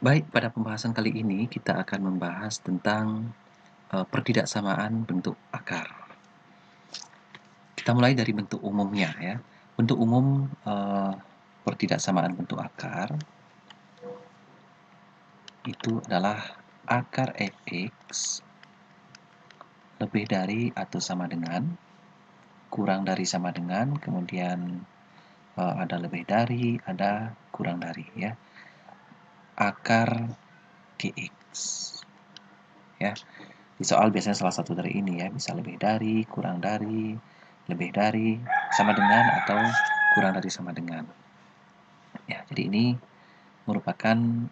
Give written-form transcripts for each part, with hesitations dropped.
Baik, pada pembahasan kali ini kita akan membahas tentang pertidaksamaan bentuk akar. Kita mulai dari bentuk umumnya ya. Bentuk umum pertidaksamaan bentuk akar itu adalah akar fx lebih dari atau sama dengan, kurang dari sama dengan, kemudian ada lebih dari, ada kurang dari ya. Akar gx ya. Di soal biasanya salah satu dari ini ya, bisa lebih dari, kurang dari, lebih dari, sama dengan, atau kurang dari sama dengan. Ya, jadi ini merupakan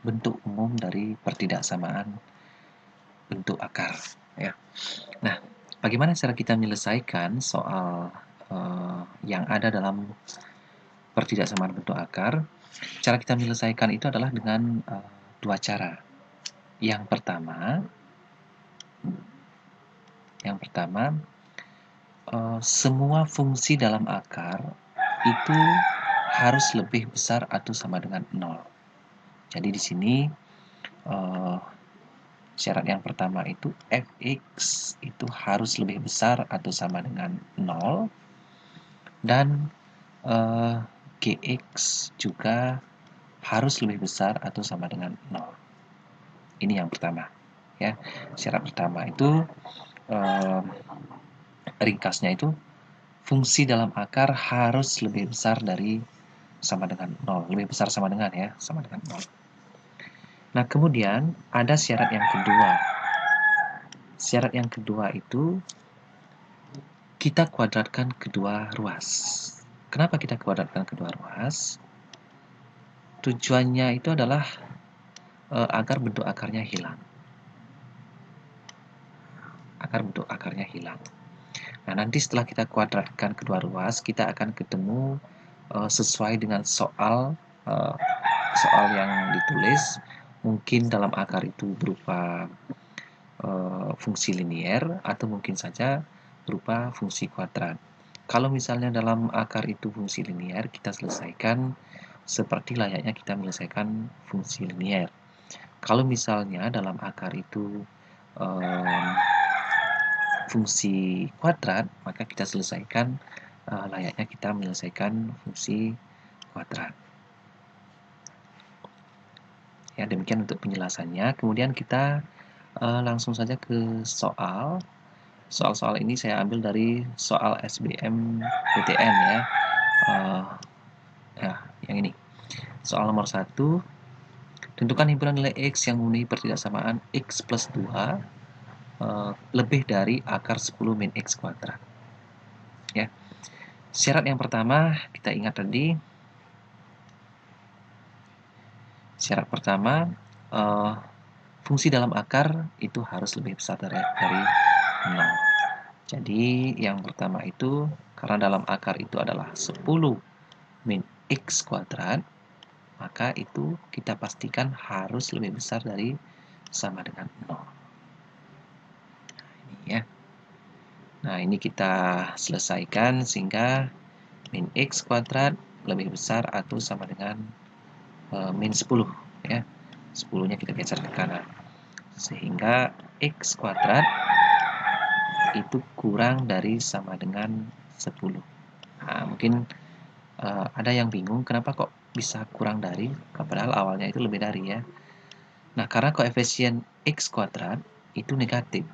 bentuk umum dari pertidaksamaan bentuk akar. Ya. Nah, bagaimana cara kita menyelesaikan soal yang ada dalam pertidaksamaan bentuk akar? Cara kita menyelesaikan itu adalah dengan dua cara. Yang pertama, semua fungsi dalam akar itu harus lebih besar atau sama dengan 0. Jadi di sini syarat yang pertama itu fx itu harus lebih besar atau sama dengan 0 dan gx juga harus lebih besar atau sama dengan 0. Ini yang pertama ya. Syarat pertama itu ringkasnya itu fungsi dalam akar harus lebih besar dari sama dengan 0. Lebih besar sama dengan ya, sama dengan 0. Nah, kemudian ada syarat yang kedua. Syarat yang kedua itu kita kuadratkan kedua ruas. Kenapa kita kuadratkan kedua ruas? Tujuannya itu adalah agar bentuk akarnya hilang. Agar bentuk akarnya hilang. Nah, nanti setelah kita kuadratkan kedua ruas, kita akan ketemu sesuai dengan soal yang ditulis. Mungkin dalam akar itu berupa fungsi linier atau mungkin saja berupa fungsi kuadrat. Kalau misalnya dalam akar itu fungsi linier, kita selesaikan seperti layaknya kita menyelesaikan fungsi linier. Kalau misalnya dalam akar itu fungsi kuadrat, maka kita selesaikan layaknya kita menyelesaikan fungsi kuadrat. Ya, demikian untuk penjelasannya. Kemudian kita langsung saja ke soal. Soal-soal ini saya ambil dari soal SBM PTN ya. Nah, yang ini. Soal nomor 1. Tentukan himpunan nilai X yang memenuhi pertidaksamaan X plus 2 lebih dari akar 10 min X kuadrat. Ya. Syarat yang pertama, kita ingat tadi. Syarat pertama, fungsi dalam akar itu harus lebih besar dari 0. Jadi yang pertama itu, karena dalam akar itu adalah 10 min X kuadrat, maka itu kita pastikan harus lebih besar dari sama dengan 0. Ini ya. Nah, ini kita selesaikan sehingga min X kuadrat lebih besar atau sama dengan min 10 ya. 10-nya kita geser ke kanan. Sehingga X kuadrat itu kurang dari sama dengan 10. Nah, mungkin ada yang bingung kenapa kok bisa kurang dari, padahal awalnya itu lebih dari ya. Nah, karena koefisien X kuadrat itu negatif.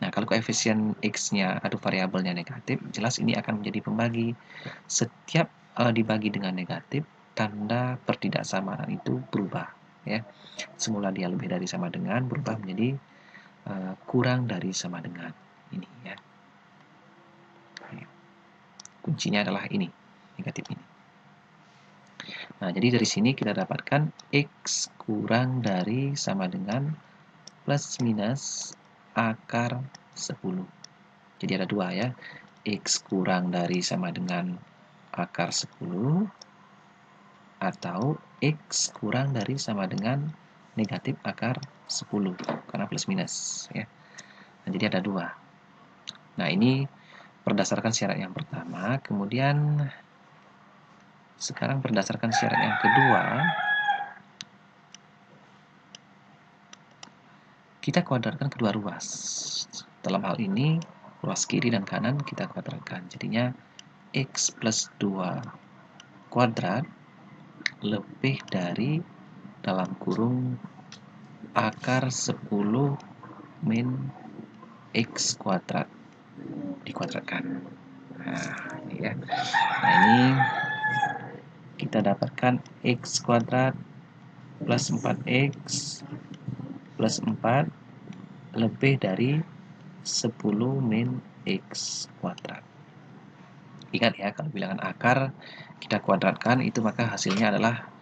Nah, kalau koefisien X-nya atau variabelnya negatif, jelas ini akan menjadi pembagi. Setiap dibagi dengan negatif, tanda pertidaksamaan itu berubah ya. Semula dia lebih dari sama dengan, berubah menjadi kurang dari sama dengan. Ini ya. Kuncinya adalah ini, negatif ini. Nah, jadi dari sini kita dapatkan X kurang dari sama dengan plus minus akar 10. Jadi ada dua ya. X kurang dari sama dengan akar 10 atau X kurang dari sama dengan negatif akar 10 karena plus minus ya. Nah, jadi ada dua. Nah, ini berdasarkan syarat yang pertama. Kemudian sekarang berdasarkan syarat yang kedua, kita kuadratkan kedua ruas. Dalam hal ini, ruas kiri dan kanan kita kuadratkan. Jadinya X plus 2 kuadrat lebih dari dalam kurung akar 10 min X kuadrat dikuadratkan. Nah, ini ya. Nah, ini kita dapatkan X kuadrat plus 4X plus 4 lebih dari 10 min X kuadrat. Ingat ya, kalau bilangan akar kita kuadratkan itu maka hasilnya adalah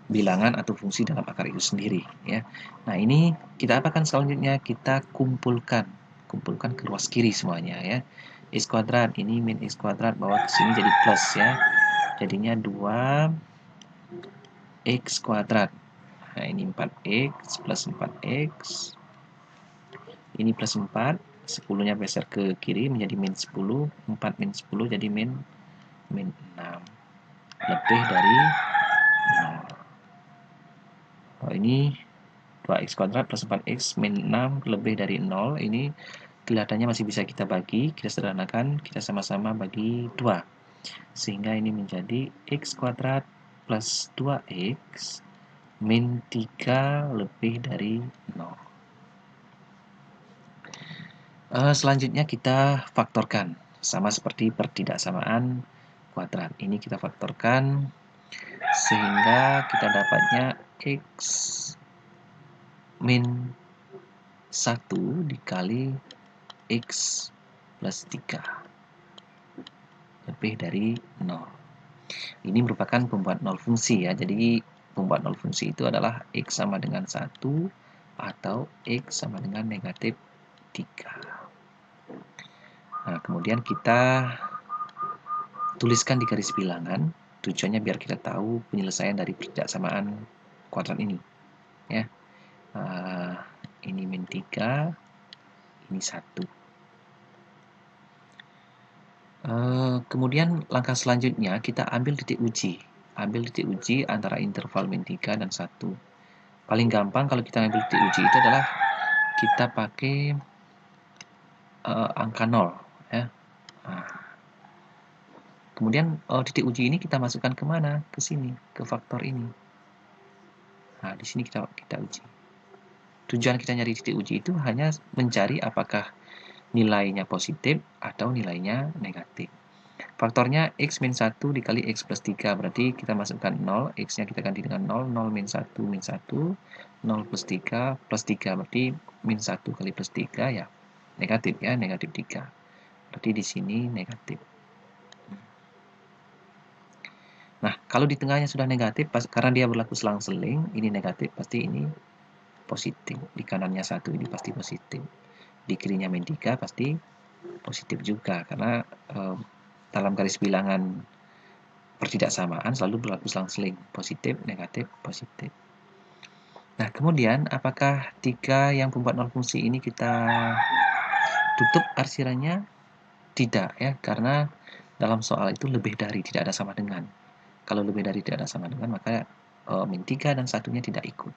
bilangan atau fungsi dalam akar itu sendiri ya. Nah, ini kita apakan selanjutnya? Kita kumpulkan ke ruas kiri semuanya ya. X kuadrat ini min X kuadrat bawa ke sini jadi plus ya. Jadinya 2X kuadrat. Nah, ini 4X plus 4X. Ini plus 4, 10-nya geser ke kiri menjadi min 10, 4 min 10 jadi min 6. Lebih dari 0. Oh, ini 2x kuadrat plus 4x min 6 lebih dari 0. Ini kelihatannya masih bisa kita bagi, kita sederhanakan, kita sama-sama bagi 2. Sehingga ini menjadi x kuadrat plus 2x min 3 lebih dari 0. Selanjutnya kita faktorkan, sama seperti pertidaksamaan kuadrat. Ini kita faktorkan sehingga kita dapatnya x min 1 dikali x plus 3 lebih dari 0. Ini merupakan pembuat nol fungsi ya. Jadi pembuat nol fungsi itu adalah x sama dengan 1 atau x sama dengan negatif 3. Nah, kemudian kita tuliskan di garis bilangan. Tujuannya biar kita tahu penyelesaian dari pertidaksamaan kuadrat ini. Ya. Ini min 3, ini 1. Kemudian langkah selanjutnya kita ambil titik uji. Ambil titik uji antara interval min 3 dan 1. Paling gampang kalau kita ambil titik uji itu adalah kita pakai angka 0. Ya. Kemudian titik uji ini kita masukkan kemana? Ke sini, ke faktor ini. Nah, di sini kita uji. Tujuan kita nyari titik uji itu hanya mencari apakah nilainya positif atau nilainya negatif. Faktornya x min 1 dikali x plus 3, berarti kita masukkan 0, x-nya kita ganti dengan 0, 0 min 1 min 1, 0 plus 3 plus 3, berarti min 1 kali plus 3 ya negatif ya, negatif 3. Berarti di sini negatif. Nah, kalau di tengahnya sudah negatif, karena dia berlaku selang-seling, ini negatif, pasti ini positif. Di kanannya 1 ini pasti positif. Di kirinya min 3 pasti positif juga, karena dalam garis bilangan pertidaksamaan selalu berlaku selang-seling, positif, negatif, positif. Nah, kemudian apakah 3 yang pembuat nol fungsi ini kita tutup arsirannya? Tidak ya, karena dalam soal itu lebih dari, tidak ada sama dengan. Kalau lebih dari tidak ada sama dengan, maka min 3 dan 1-nya tidak ikut.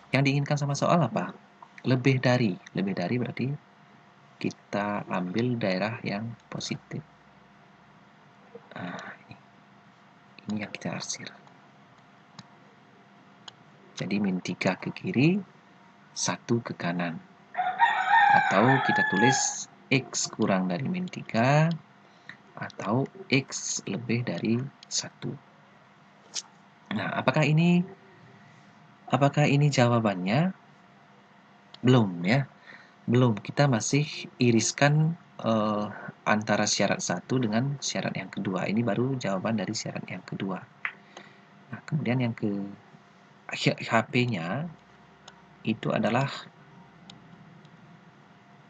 Yang diinginkan sama soal apa? Lebih dari berarti kita ambil daerah yang positif. Nah, ini yang kita arsir. Jadi min 3 ke kiri, 1 ke kanan. Atau kita tulis x kurang dari min 3 atau x lebih dari 1. Nah, apakah ini jawabannya? Belum ya. Belum, kita masih iriskan antara syarat 1 dengan syarat yang kedua. Ini baru jawaban dari syarat yang kedua. Nah, kemudian yang ke HP-nya itu adalah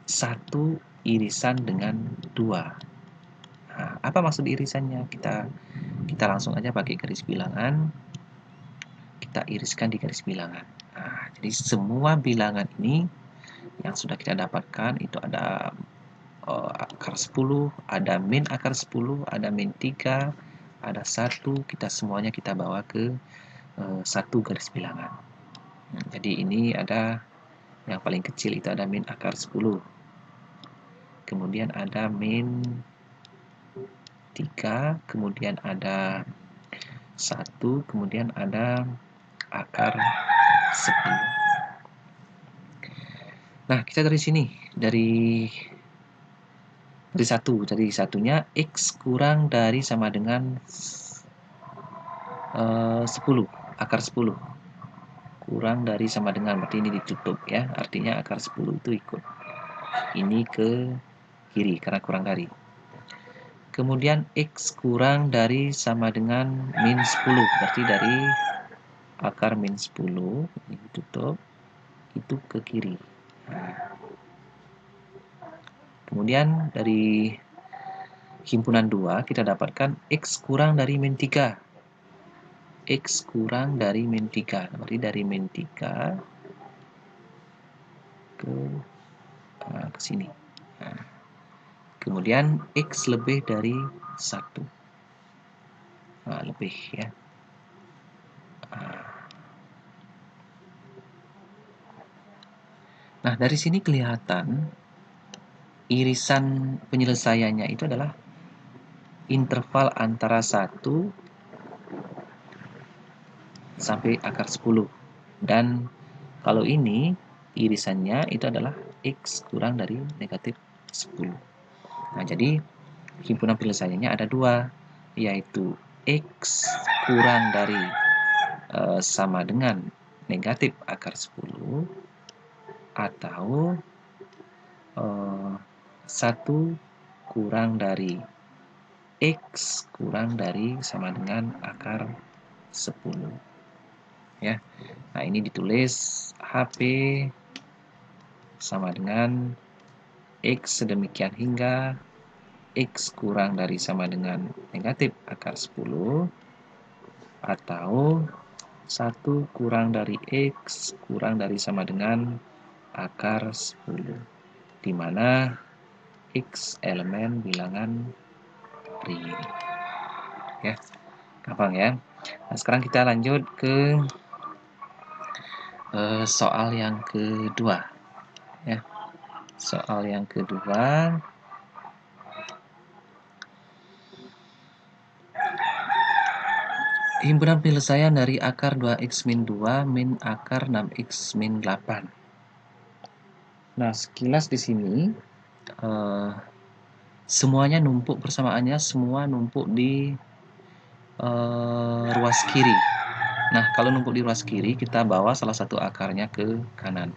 1 irisan dengan 2. Nah, apa maksud irisannya? Kita langsung aja pakai garis bilangan. Kita iriskan di garis bilangan. Nah, jadi semua bilangan ini yang sudah kita dapatkan itu ada akar 10, ada min akar 10, ada min 3, ada 1, semuanya kita bawa ke 1 garis bilangan. Jadi ini ada yang paling kecil itu ada min akar 10. Kemudian ada min 3, kemudian ada 1, kemudian ada akar 10. Nah, kita dari sini, dari satunya X kurang dari sama dengan 10, akar 10. Kurang dari sama dengan, berarti ini ditutup ya, artinya akar 10 itu ikut ini ke kiri karena kurang dari. Kemudian X kurang dari sama dengan min 10, berarti dari akar min 10 ini ditutup itu ke kiri. Kemudian dari himpunan 2 kita dapatkan X kurang dari min 3. X kurang dari min 3, berarti dari min 3 ke sini. Nah, kemudian X lebih dari 1. Nah, lebih ya. Nah, dari sini kelihatan irisan penyelesaiannya itu adalah interval antara 1 sampai akar 10. Dan kalau ini irisannya itu adalah X kurang dari negatif 10. Nah, jadi himpunan penyelesaiannya ada dua, yaitu X kurang dari sama dengan negatif akar 10 atau 1 kurang dari X kurang dari sama dengan akar 10 ya. Nah, ini ditulis HP sama dengan X sedemikian hingga X kurang dari sama dengan negatif akar 10 atau 1 kurang dari X kurang dari sama dengan akar 10, di mana X elemen bilangan real. Ya, gampang ya. Nah, sekarang kita lanjut ke soal yang kedua. Ya, soal yang kedua. Himpunan penyelesaian dari akar 2x min 2 min akar 6x min 8. Nah, sekilas di sini semuanya numpuk, persamaannya semua numpuk di ruas kiri. Nah, kalau numpuk di ruas kiri, kita bawa salah satu akarnya ke kanan.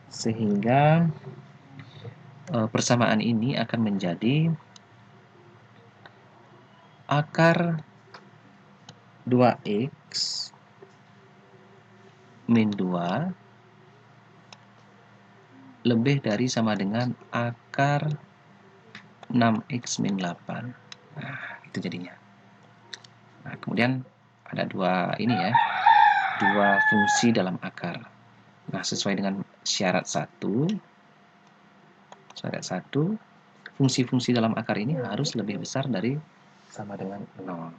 Sehingga persamaan ini akan menjadi akar 2x min 2 lebih dari sama dengan akar 6x min 8. Nah, itu jadinya. Nah, kemudian ada dua ini ya, dua fungsi dalam akar. Nah, sesuai dengan syarat 1, fungsi-fungsi dalam akar ini harus lebih besar dari sama dengan 0.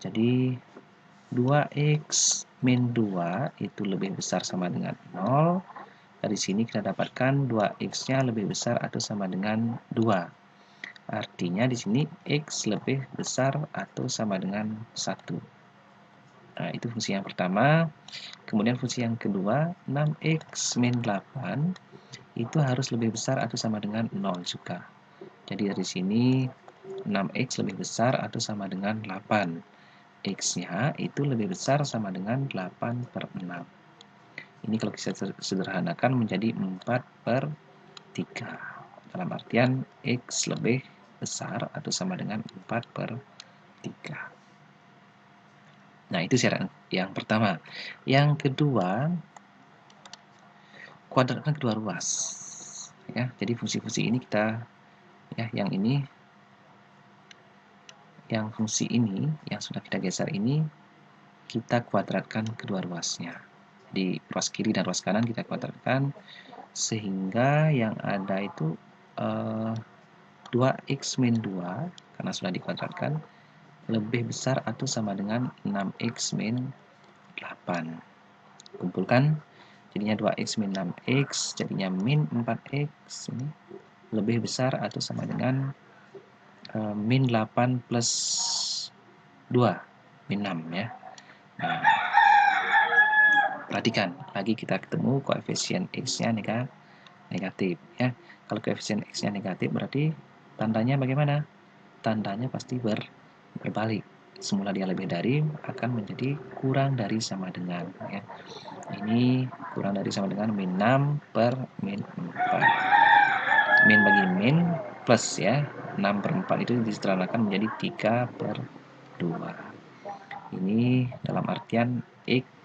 Jadi 2x min 2 itu lebih besar sama dengan 0. Dari sini kita dapatkan 2x-nya lebih besar atau sama dengan 2. Artinya di sini x lebih besar atau sama dengan 1. Nah, itu fungsi yang pertama. Kemudian fungsi yang kedua, 6x min 8 itu harus lebih besar atau sama dengan 0 juga. Jadi dari sini 6x lebih besar atau sama dengan 8. X-nya itu lebih besar sama dengan 8/6. Ini kalau kita sederhanakan menjadi 4/3. Dalam artian X lebih besar atau sama dengan 4/3. Nah, itu syarat yang pertama. Yang kedua, kuadratkan kedua ruas. Ya, jadi fungsi-fungsi ini kita ya, yang ini, yang fungsi ini yang sudah kita geser ini kita kuadratkan kedua ruasnya. Di ruas kiri dan ruas kanan kita kuadratkan sehingga yang ada itu 2x min 2 karena sudah dikuadratkan lebih besar atau sama dengan 6x min 8. kumpulkan, jadinya 2x min 6x, jadinya min 4x ini lebih besar atau sama dengan min 8 plus 2, min 6 ya. Nah, perhatikan, lagi kita ketemu koefisien x-nya negatif ya. Kalau koefisien x-nya negatif berarti tandanya bagaimana? Tandanya pasti berbalik. Semula dia lebih dari akan menjadi kurang dari sama dengan ya. Ini kurang dari sama dengan min 6 per min 4. Min bagi min plus ya. 6 per 4 itu disederhanakan menjadi 3 per 2. Ini dalam artian x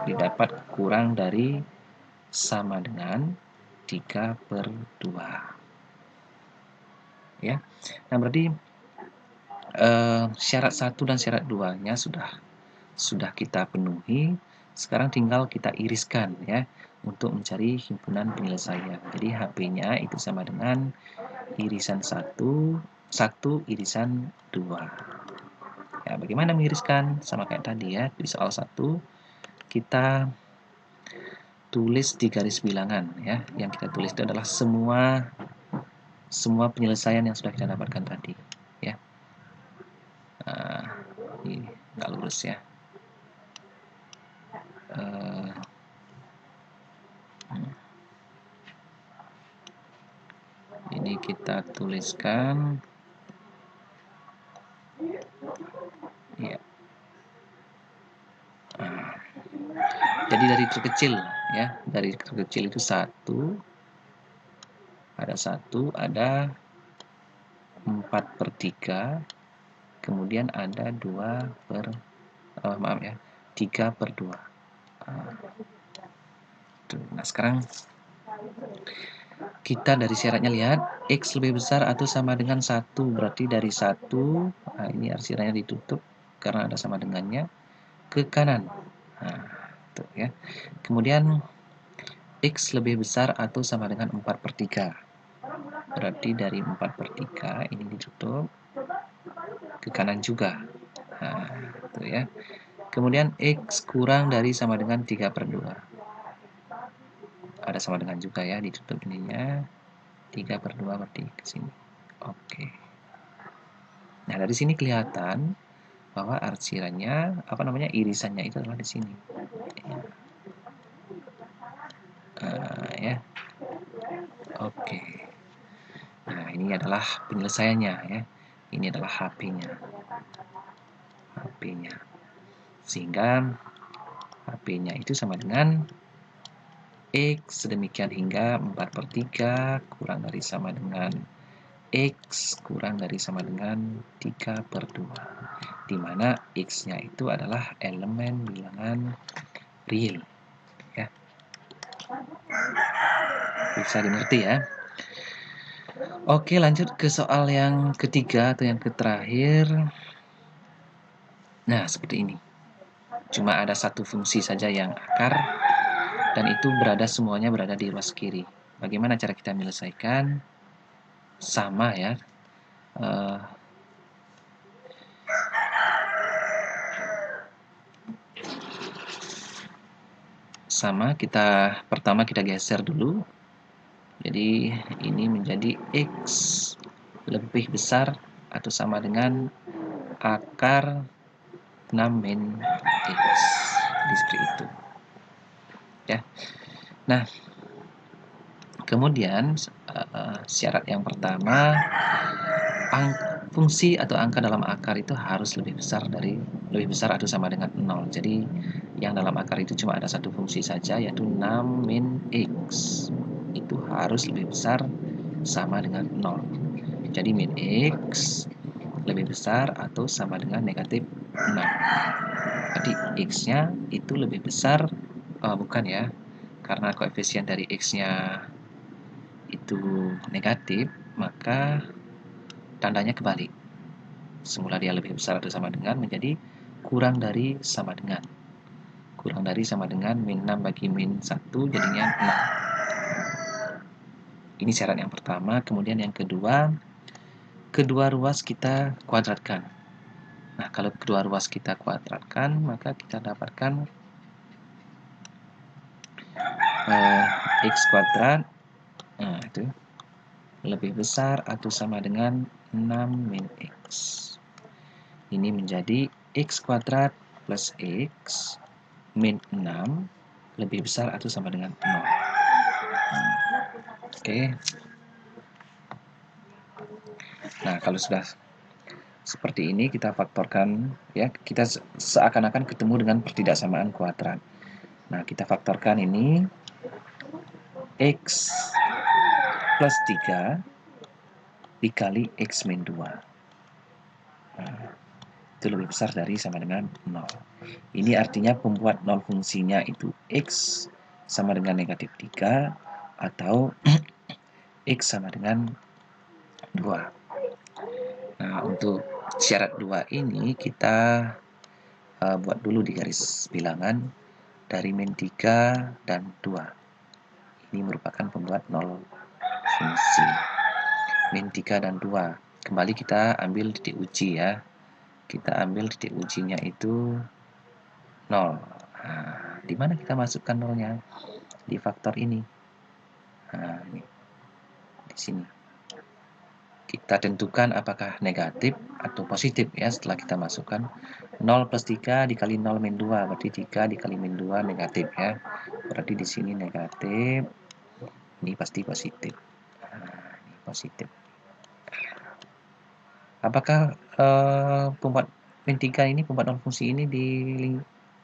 didapat kurang dari sama dengan 3 per 2 ya. Nah berarti syarat 1 dan syarat 2-nya sudah kita penuhi. Sekarang tinggal kita iriskan ya untuk mencari himpunan penyelesaian. Jadi HP-nya itu sama dengan irisan 1 irisan 2. Ya, bagaimana mengiriskan? Sama kayak tadi ya, di soal 1 kita tulis di garis bilangan ya. Yang kita tulis itu adalah semua penyelesaian yang sudah kita dapatkan tadi ya. Ini nggak lurus ya. Ini kita tuliskan ya. Jadi dari terkecil ya, dari terkecil itu 1, ada 4/3, kemudian ada 3 per 2. Nah sekarang kita dari syaratnya lihat x lebih besar atau sama dengan 1, berarti dari 1, nah ini syaratnya ditutup karena ada sama dengannya, ke kanan. Nah, tuh ya. Kemudian x lebih besar atau sama dengan 4/3, berarti dari 4/3 ini ditutup ke kanan juga. Nah, tuh ya. Kemudian x kurang dari sama dengan 3 per 2. Ada sama dengan juga ya, ditutup ininya. 3 per 2 berarti ke sini. Oke. Nah, dari sini kelihatan bahwa arsirannya, irisannya itu adalah di sini. Ya. Oke. Nah, ini adalah penyelesaiannya ya. Ini adalah HP-nya. Sehingga HP-nya itu sama dengan x sedemikian hingga 4/3 kurang dari sama dengan x kurang dari sama dengan 3 per 2, di mana x-nya itu adalah elemen bilangan real ya. Bisa dimengerti ya. Oke, lanjut ke soal yang ketiga atau yang terakhir. Nah, seperti ini. Cuma ada satu fungsi saja yang akar, dan itu semuanya berada di ruas kiri. Bagaimana cara kita menyelesaikan? Sama ya. Sama, pertama kita geser dulu. Jadi ini menjadi x lebih besar atau sama dengan akar 6 min x. Jadi seperti itu. Ya. Nah, kemudian syarat yang pertama, fungsi atau angka dalam akar itu harus lebih besar atau sama dengan 0. Jadi yang dalam akar itu cuma ada satu fungsi saja, yaitu 6 min x. Itu harus lebih besar sama dengan 0. Jadi min x lebih besar atau sama dengan negatif 6. Jadi x-nya itu lebih besar, bukan ya, karena koefisien dari x-nya itu negatif, maka tandanya kebalik. Semula dia lebih besar atau sama dengan menjadi kurang dari sama dengan. Kurang dari sama dengan min 6 bagi min 1 jadinya 6. Ini syarat yang pertama. Kemudian yang kedua ruas kita kuadratkan. Nah, kalau kedua ruas kita kuadratkan, maka kita dapatkan X kuadrat, nah itu lebih besar atau sama dengan 6 min X. Ini menjadi X kuadrat plus X min 6 lebih besar atau sama dengan 0. Oke. Nah, kalau sudah seperti ini kita faktorkan ya, kita seakan-akan ketemu dengan pertidaksamaan kuadrat. Nah, kita faktorkan ini X plus 3 dikali X min 2. Nah, itu lebih besar dari sama dengan 0. Ini artinya pembuat 0 fungsinya itu X sama dengan negatif 3 atau X sama dengan 2. Nah, untuk syarat 2 ini kita buat dulu di garis bilangan dari min 3 dan 2. Ini merupakan pembuat 0 fungsi. Min 3 dan 2. Kembali kita ambil titik uji ya. Kita ambil titik ujinya itu 0. Nah, di mana kita masukkan 0-nya? Di faktor ini. Nah, ini. Di sini. Kita tentukan apakah negatif atau positif ya setelah kita masukkan 0 plus 3 dikali 0 min 2 berarti 3 dikali min 2 negatif ya. Berarti di sini negatif. Ini pasti positif. Nah, ini positif. Apakah pembuat min 3 ini pembuat 0 fungsi ini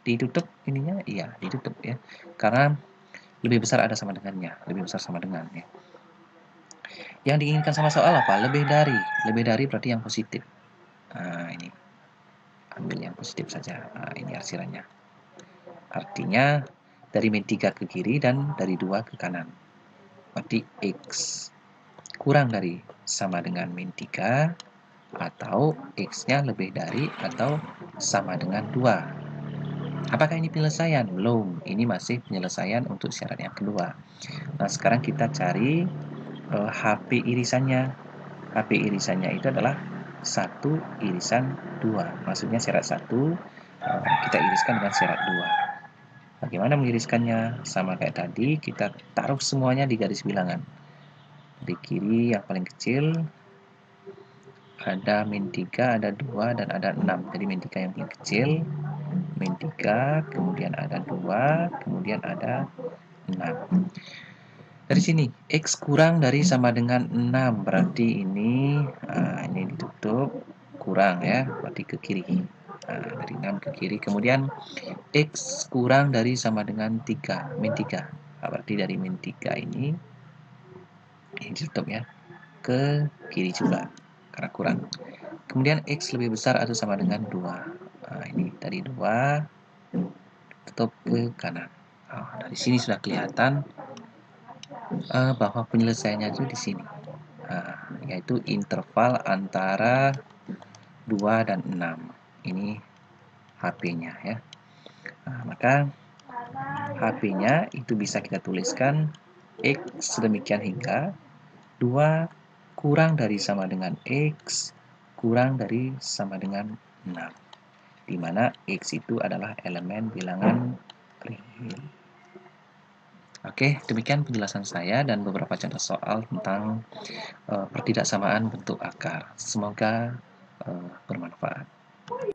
ditutup ininya? Iya, ditutup ya. Karena lebih besar ada sama dengannya, lebih besar sama dengan ya. Yang diinginkan sama soal apa? Lebih dari berarti yang positif. Nah, ini ambil yang positif saja. Nah, ini arsirannya. Artinya dari min 3 ke kiri dan dari 2 ke kanan. Berarti X kurang dari sama dengan min 3 atau X-nya lebih dari atau sama dengan 2. Apakah ini penyelesaian? Belum. Ini masih penyelesaian untuk syarat yang kedua. Nah, sekarang kita cari HP irisannya. HP irisannya itu adalah 1 irisan 2. Maksudnya syarat 1 kita iriskan dengan syarat 2. Bagaimana mengiriskannya? Sama kayak tadi, kita taruh semuanya di garis bilangan. Di kiri yang paling kecil ada min 3, ada 2, dan ada 6. Jadi min 3 yang paling kecil, min 3, kemudian ada 2, kemudian ada 6. Dari sini, X kurang dari sama dengan 6, berarti ini ditutup, kurang ya, berarti ke kiri. Nah, dari 6 ke kiri, kemudian X kurang dari sama dengan 3, min 3. Nah, berarti dari min 3 ini ditutup ya, ke kiri juga, karena kurang. Kemudian X lebih besar atau sama dengan 2. Nah, ini tadi 2, tutup ke kanan. Nah, dari sini sudah kelihatan bahwa penyelesaiannya itu di sini, yaitu interval antara 2 dan 6. Ini HP-nya ya. Nah, maka HP-nya itu bisa kita tuliskan X sedemikian hingga 2 kurang dari sama dengan X kurang dari sama dengan 6, di mana X itu adalah elemen bilangan real. Oke, demikian penjelasan saya dan beberapa contoh soal tentang pertidaksamaan bentuk akar. Semoga bermanfaat.